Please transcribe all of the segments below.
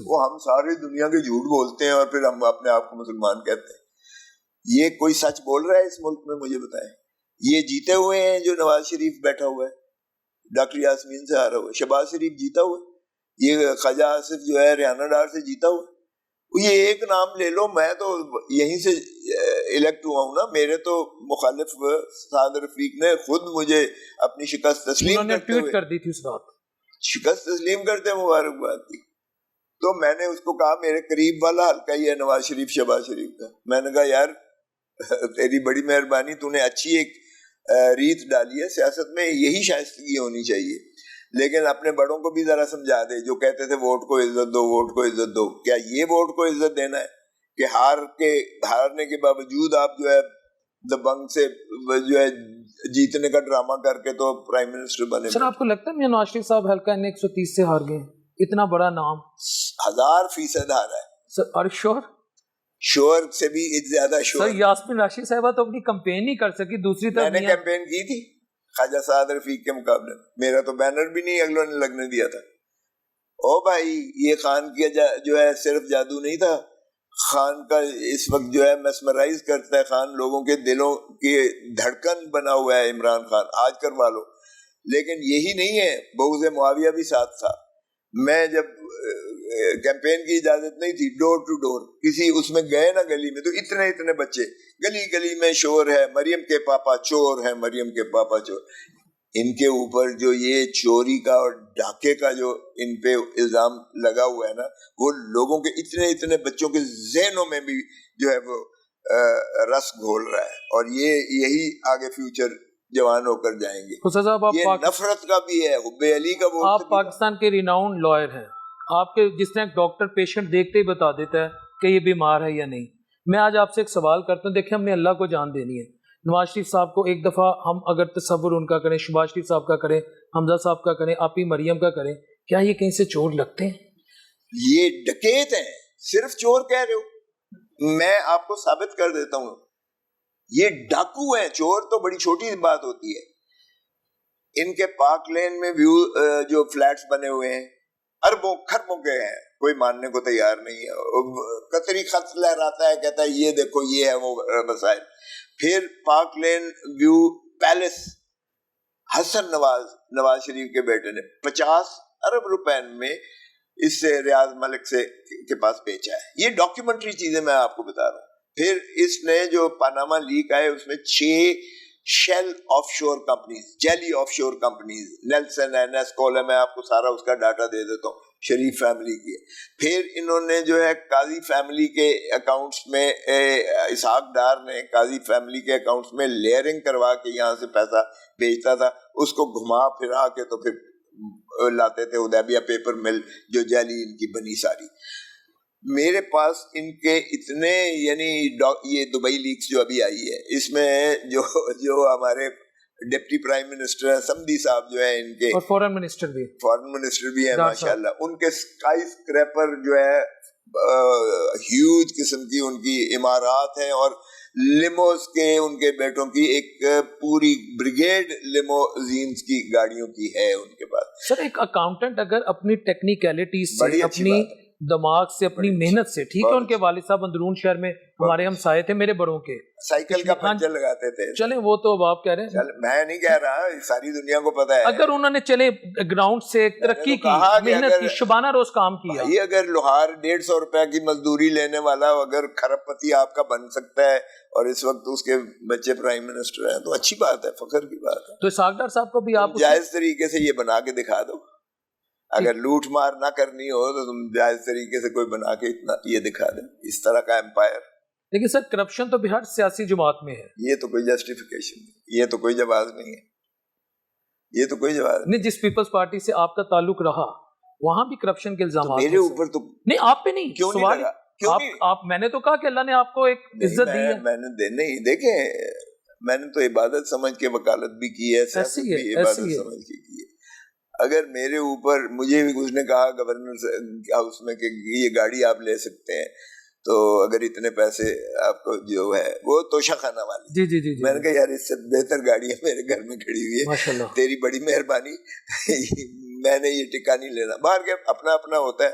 وہ ہم سارے دنیا کے جھوٹ بولتے ہیں اور پھر ہم اپنے آپ کو مسلمان کہتے ہیں. یہ کوئی سچ بول رہا ہے اس ملک میں؟ مجھے بتائیں. یہ جیتے ہوئے ہیں جو نواز شریف بیٹھا ہوا ہے, ڈاکٹر یاسمین سے ہارا ہوا ہے, شہباز شریف جیتا ہوا ہے, یہ خواجہ آصف جو ہے ریحانہ ڈار سے جیتا ہوا ہے. یہ ایک نام لے لو, میں تو یہیں سے الیکٹ ہوا ہوں نا. میرے تو مخالف سعد رفیق نے خود مجھے اپنی شکست تسلیم کرتے ہوئے کر دی تھی اس رات, شکست تسلیم کرتے مبارکباد دی. تو میں نے اس کو کہا میرے قریب والا حلقہ ہی ہے نواز شریف شہباز شریف کا. میں نے کہا یار تیری بڑی مہربانی, تو نے اچھی ایک ریت ڈالی ہے سیاست میں, یہی شائستگی ہونی چاہیے. لیکن اپنے بڑوں کو بھی ذرا سمجھا دے جو کہتے تھے ووٹ کو عزت دو, ووٹ کو عزت دو. کیا یہ ووٹ کو عزت دینا ہے کہ ہارنے کے باوجود آپ جو ہے دبنگ سے جو ہے جیتنے کا ڈرامہ کر کے تو پرائم منسٹر بنے؟ سر آپ کو لگتا ہے نواز شریف صاحب حلقہ 130 سے ہار گئے؟ اتنا بڑا نام 1000% ہارا ہے سر. اور شور سے بھی زیادہ شور. سر یاسمین راشد صاحبہ تو اپنی کمپین نہیں کر سکی. دوسری طرف میں نے کیمپین کی تھی خواجہ سعد رفیق کے مقابلے میں. میرا تو بینر بھی نہیں اگلوں نے لگنے دیا تھا. او بھائی یہ خان کیا جو ہے صرف جادو نہیں تھا. خان کا اس وقت جو ہے میسمرائز کرتا ہے, خان لوگوں کے دلوں کی دھڑکن بنا ہوا ہے عمران خان. آج کروا لو. لیکن یہی نہیں ہے, بغض معاویہ بھی ساتھ تھا. میں جب کیمپین کی اجازت نہیں تھی, ڈور ٹو ڈور کسی اس میں گئے نا گلی میں, تو اتنے بچے گلی گلی میں شور ہے مریم کے پاپا چور ہے, مریم کے پاپا چور. ان کے اوپر جو یہ چوری کا اور ڈاکے کا جو ان پہ الزام لگا ہوا ہے نا, وہ لوگوں کے اتنے بچوں کے ذہنوں میں بھی جو ہے وہ رس گھول رہا ہے. اور یہی آگے فیوچر جوان ہو کر جائیں گے. یہ نفرت کا بھی ہے, حب علی کا. وہ آپ پاکستان کے ریناؤنڈ لائر ہیں, آپ کے جس طرح ڈاکٹر پیشنٹ دیکھتے ہی بتا دیتا ہے کہ یہ بیمار ہے یا نہیں. میں آج آپ سے ایک سوال کرتا ہوں. دیکھیں ہم نے اللہ کو جان دینی ہے. نواز شریف صاحب کو ایک دفعہ ہم اگر تصور ان کا کریں, شہباز شریف صاحب کا کریں, حمزہ صاحب کا کریں, آپی مریم کا کریں, کیا یہ کہیں سے چور لگتے ہیں؟ یہ ڈکیت ہیں. صرف چور کہہ رہے ہو, میں آپ کو ثابت کر دیتا ہوں یہ ڈاکو ہیں. چور تو بڑی چھوٹی بات ہوتی ہے. ان کے پارک لین میں ویو جو فلیٹس بنے ہوئے ہیں اربوں خربوں کے ہیں, کوئی ماننے کو تیار نہیں ہے. قطری خط لہراتا ہے, کہتا ہے یہ دیکھو یہ ہے وہ مسائل. پھر پارک لین ویو پیلس حسن نواز شریف کے بیٹے نے 50 ارب روپے میں اس سے ریاض ملک سے کے پاس بیچا ہے. یہ ڈاکیومنٹری چیزیں میں آپ کو بتا رہا ہوں. پھر اس نے جو پاناما لیک آئے اس میں 6 شیل آف شور کمپنیز, جیلی آف شور کمپنیز, نیلسن ہے, نیسکول ہے, میں آپ کو سارا اس کا ڈاٹا دے دیتا ہوں, شریف فیملی کی. پھر انہوں نے جو ہے قاضی فیملی کے اکاؤنٹس میں, اسحاق ڈار نے قاضی فیملی کے اکاؤنٹس میں لیئرنگ کروا کے یہاں سے پیسہ بھیجتا تھا, اس کو گھما پھرا کے تو پھر لاتے تھے حدیبیہ پیپر مل جو جیلی ان کی بنی ساری. میرے پاس ان کے اتنے, یعنی یہ دبئی لیکس جو ابھی آئی ہے اس میں جو ہمارے ڈپٹی پرائم منسٹر ہیں سمدھی صاحب جو ہیں, ان کے اور فورن منسٹر بھی ہیں ماشاءاللہ, ان کے اسکائی اسکریپر جو ہے ہیوج قسم کی ان کی عمارات ہیں, اور لیموز کے ان کے بیٹوں کی ایک پوری بریگیڈ لیموزینز کی گاڑیوں کی ہے ان کے پاس. سر ایک اکاؤنٹنٹ اگر اپنی ٹیکنیکلٹیز سے, اپنی دماغ سے, اپنی محنت سے, ٹھیک ہے ان کے والد صاحب اندرون شہر میں ہمارے ہمسائے تھے میرے بڑوں کے, سائیکل کا پنچر لگاتے تھے. چلیں وہ تو آپ کہہ رہے ہیں, میں نہیں کہہ رہا, ساری دنیا کو پتا ہے. اگر انہوں نے چلے گراؤنڈ سے ترقی کی, محنت کی, شبانہ روز کام کیا. یہ اگر لوہار 150 روپے کی مزدوری لینے والا اگر کھرب پتی آپ کا بن سکتا ہے اور اس وقت اس کے بچے پرائم منسٹر ہیں, تو اچھی بات ہے, فخر کی بات ہے. تو اسحاق ڈار صاحب کو بھی آپ جائز طریقے سے یہ بنا کے دکھا دو. اگر لوٹ مار نہ کرنی ہو تو تم جائز طریقے سے کوئی بنا کے اتنا یہ دکھا دیں, اس طرح کا امپائر. لیکن سر کرپشن تو بھی ہر سیاسی جماعت میں ہے. یہ تو کوئی جسٹیفیکیشن نہیں, یہ تو کوئی جواز نہیں ہے, یہ تو کوئی جواز نہیں. جس پیپلز پارٹی سے آپ کا تعلق رہا وہاں بھی کرپشن کے الزامات میرے اوپر تو نہیں, آپ پہ نہیں. کیوں نہیں لگا؟ آپ میں نے تو کہا کہ اللہ نے آپ کو ایک عزت دی ہے. میں نے نہیں, دیکھیں میں نے تو عبادت سمجھ کے وکالت بھی کی ہے, سیاست بھی عبادت سمجھ کے کی ہے. اگر میرے اوپر, مجھے بھی کچھ نے کہا گورنر ہاؤس میں کہ یہ گاڑی آپ لے سکتے ہیں, تو اگر اتنے پیسے آپ کو جو ہے وہ توشہ خانہ والی, جی میں نے کہا یار اس سے بہتر گاڑیاں میرے گھر میں کھڑی ہوئی ہے, تیری بڑی مہربانی, میں نے یہ ٹکا نہیں لینا. باہر کے اپنا اپنا ہوتا ہے.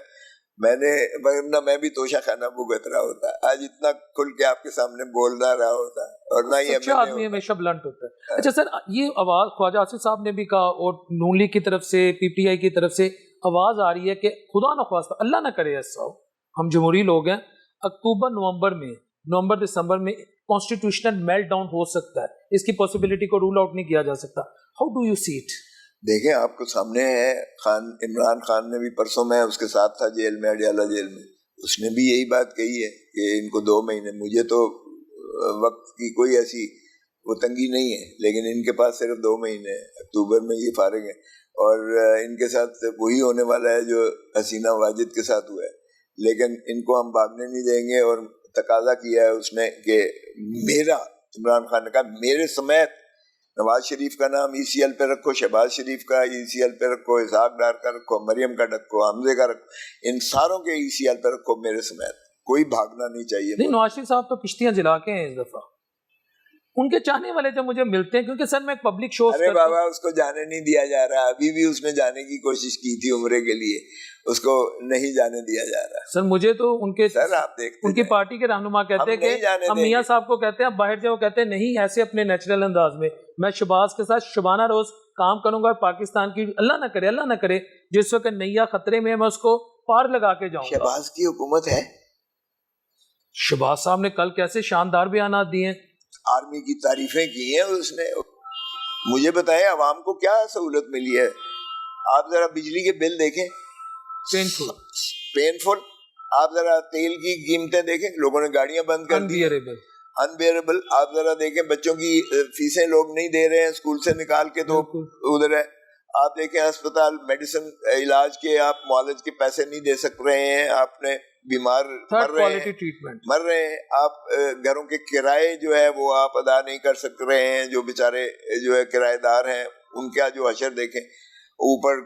میں نے ورنہ میں بھی توشہ خانہ بھگت رہا ہوتا, آج اتنا کھل کے آپ کے سامنے بول نہ رہا ہوتا, اور نہ ہی اچھا آدمی ہمیشہ بلنٹ ہوتا ہے. اچھا سر, یہ آواز خواجہ آصف صاحب نے بھی کہا اور نون لیگ کی طرف سے, پی ٹی آئی کی طرف سے آواز آ رہی ہے کہ خدا نہ خواستہ, اللہ نہ کرے ایسا ہو, ہم جمہوری لوگ ہیں, اکتوبر نومبر دسمبر میں کانسٹیٹیوشنل میلٹ ڈاؤن ہو سکتا ہے, اس کی پاسبلٹی کو رول آؤٹ نہیں کیا جا سکتا. How do you see it? دیکھیں آپ کو سامنے ہے, عمران خان نے بھی پرسوں, میں اس کے ساتھ تھا جیل میں, اڈیالہ جیل میں, اس نے بھی یہی بات کہی ہے کہ ان کو 2 مہینے, مجھے تو وقت کی کوئی ایسی وہ تنگی نہیں ہے, لیکن ان کے پاس صرف 2 مہینے ہیں, اکتوبر میں یہ فارغ ہیں, اور ان کے ساتھ وہی ہونے والا ہے جو حسینہ واجد کے ساتھ ہوا ہے, لیکن ان کو ہم بھاگنے نہیں دیں گے. اور تقاضا کیا ہے اس نے کہ میرا, عمران خان نے کہا میرے سمیت نواز شریف کا نام ای سی ایل پہ رکھو, شہباز شریف کا ای سی ایل پہ رکھو, اسحاق ڈار کا رکھو, مریم کا رکھو, حمزے کا رکھو, ان ساروں کے ای سی ایل پہ رکھو میرے سمیت, کوئی بھاگنا نہیں چاہیے. نہیں, نواز شریف صاحب تو کشتیاں جلا کے ہیں اس دفعہ, ان کے چاہنے والے جب مجھے ملتے ہیں, کیونکہ سر میں ایک پبلک شو, ارے بابا اس کو جانے نہیں دیا جا رہا, ابھی بھی اس نے جانے کی کوشش کی تھی عمرے کے لیے, اس کو نہیں جانے دیا جا رہا. سر مجھے تو ان کے, سر آپ دیکھتے ان کی پارٹی کے رہنما کہتے ہیں کہ ہم میاں صاحب کو کہتے ہیں آپ باہر جاؤ, کہتے ہیں نہیں, ایسے اپنے نیچرل انداز میں میں شہباز کے ساتھ شبانہ روز کام کروں گا, پاکستان کی اللہ نہ کرے جس وقت نیا خطرے میں میں اس کو پار لگا کے جاؤں گا. شہباز کی حکومت ہے, شہباز صاحب نے کل کیسے شاندار بیانات دیے ہیں, آرمی کی تعریفیں کی ہیں اس نے. مجھے بتائیں عوام کو کیا سہولت ملی ہے؟ آپ ذرا بجلی کے بل دیکھیں, پینفل. آپ ذرا تیل کی قیمتیں دیکھیں, لوگوں نے گاڑیاں بند کر دی, انبیئربل. آپ ذرا دیکھیں بچوں کی فیسیں لوگ نہیں دے رہے ہیں اسکول سے نکال کے, تو ادھر ہے. آپ دیکھیں اسپتال, میڈیسن, علاج کے, آپ معالج کے پیسے نہیں دے سک رہے ہیں, آپ نے بیمار مر رہے ہیں. آپ گھروں کے کرائے جو ہے وہ آپ ادا نہیں کر سک رہے ہیں, جو بیچارے جو ہے کرایہ دار ہیں ان کا جو حشر دیکھیں. اوپر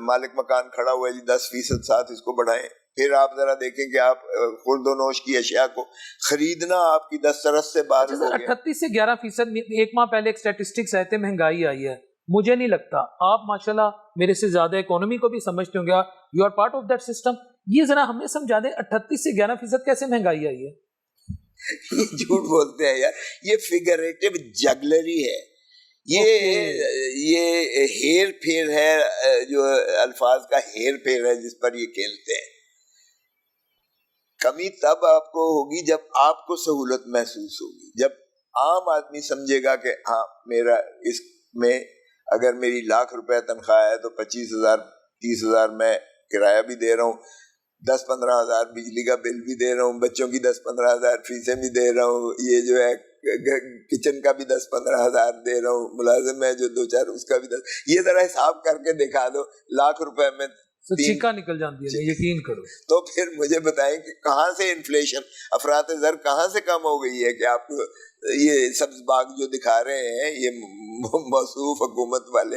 مالک مکان کھڑا ہوا ہے جی 10% ساتھ اس کو بڑھائیں. پھر آپ ذرا دیکھیں کہ آپ خورد و نوش کی اشیاء کو خریدنا آپ کی دسترس سے باہر ہو گیا. 38 سے 11% ایک ماہ پہلے ایک اسٹیٹسٹکس آئے تھے, مہنگائی آئی ہے. مجھے نہیں لگتا, آپ ماشاءاللہ میرے سے زیادہ اکانومی کو بھی سمجھتے ہوں گے, you are part of that system. یہ ذرا ہمیں سمجھا دیں 38 سے 11% کیسے مہنگائی آئی ہے؟ یہ جھوٹ بولتے ہیں یار, یہ فگریٹو جگلری ہے, یہ ہیر پھیر ہے, جو الفاظ کا ہیر پھیر ہے جس پر یہ کھیلتے ہیں. کمی تب آپ کو ہوگی جب آپ کو سہولت محسوس ہوگی, جب عام آدمی سمجھے گا کہ ہاں میرا اس میں اگر میری ₹1,00,000 تنخواہ ہے تو 25,000 30,000 میں کرایہ بھی دے رہا ہوں, 10-15,000 بجلی کا بل بھی دے رہا ہوں, بچوں کی 10-15,000 فیسیں بھی دے رہا ہوں, یہ جو ہے کچن کا بھی 10-15,000 دے رہا ہوں, ملازم ہے جو 2-4 اس کا بھی 10. یہ ذرا حساب کر کے دکھا دو, ₹1,00,000 میں چیکا نکل جاتی ہے, یقین کرو. تو پھر مجھے بتائیں کہ کہاں سے انفلیشن, افراط زر کہاں سے کم ہو گئی ہے کہ آپ یہ سبز باغ جو دکھا رہے ہیں یہ موصوف حکومت والے